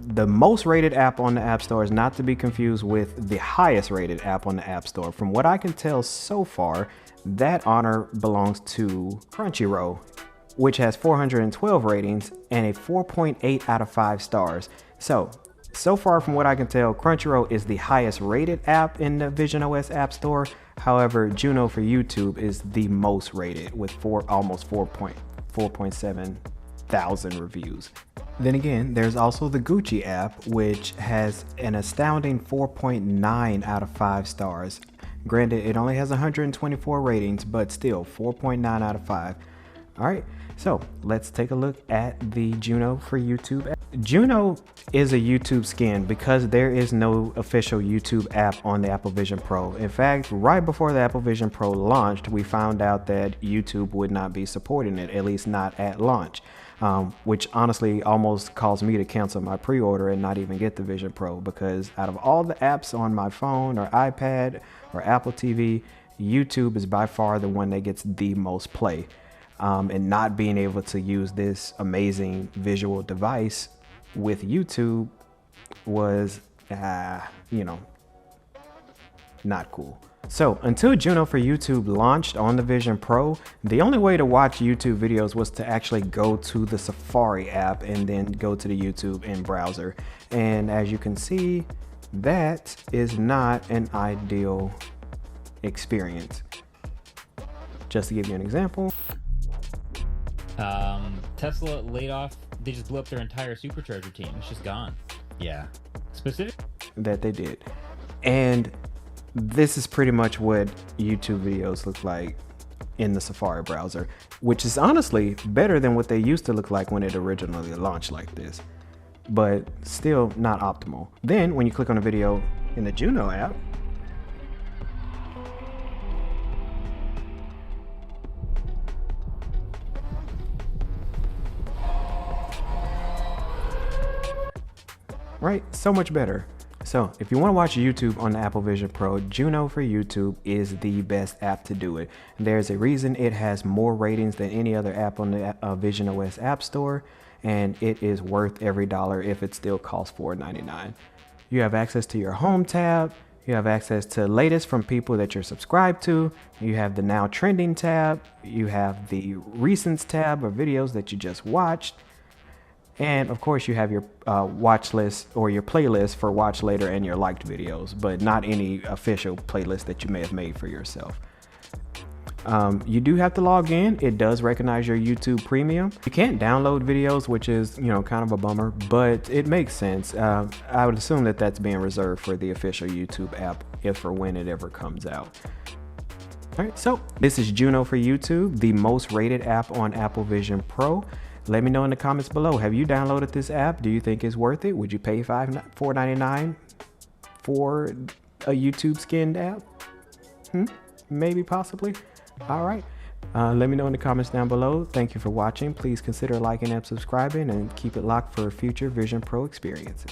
The most rated app on the App Store is not to be confused with the highest rated app on the App Store. From what I can tell so far, that honor belongs to Crunchyroll, which has 412 ratings and a 4.8 out of 5 stars. So far from what I can tell, Crunchyroll is the highest rated app in the visionOS App Store. However, Juno for YouTube is the most rated with almost 4.7 thousand reviews. Then again, there's also the Gucci app, which has an astounding 4.9 out of 5 stars. Granted, it only has 124 ratings, but still 4.9 out of 5. All right, so let's take a look at the Juno for YouTube app. Juno is a YouTube skin because there is no official YouTube app on the Apple Vision Pro. In fact, right before the Apple Vision Pro launched, we found out that YouTube would not be supporting it, at least not at launch. Which honestly almost caused me to cancel my pre-order and not even get the Vision Pro, because out of all the apps on my phone or iPad or Apple TV, YouTube is by far the one that gets the most play. And not being able to use this amazing visual device with YouTube was, not cool. So until Juno for YouTube launched on the Vision Pro, the only way to watch YouTube videos was to actually go to the Safari app and then go to the YouTube in browser. And as you can see, that is not an ideal experience. Just to give you an example. Tesla laid off, they just blew up their entire supercharger team. It's just gone. Yeah. Specific? That they did. And this is pretty much what YouTube videos look like in the Safari browser, which is honestly better than what they used to look like when it originally launched like this, but still not optimal. Then when you click on a video in the Juno app, right, so much better. So if you want to watch YouTube on the Apple Vision Pro, Juno for YouTube is the best app to do it. There's a reason it has more ratings than any other app on the visionOS App Store, and it is worth every dollar if it still costs $4.99. You have access to your home tab, you have access to latest from people that you're subscribed to, you have the now trending tab, you have the recents tab or videos that you just watched, and of course you have your watch list or your playlist for watch later and your liked videos, but not any official playlist that you may have made for yourself. You do have to log in. It does recognize your YouTube Premium. You can't download videos, which is, kind of a bummer, but it makes sense. I would assume that that's being reserved for the official YouTube app if or when it ever comes out. All right, so this is Juno for YouTube, the most rated app on Apple Vision Pro. Let me know in the comments below. Have you downloaded this app? Do you think it's worth it? Would you pay $4.99 for a YouTube skinned app? Maybe, possibly. All right. Let me know in the comments down below. Thank you for watching. Please consider liking and subscribing, and keep it locked for future Vision Pro experiences.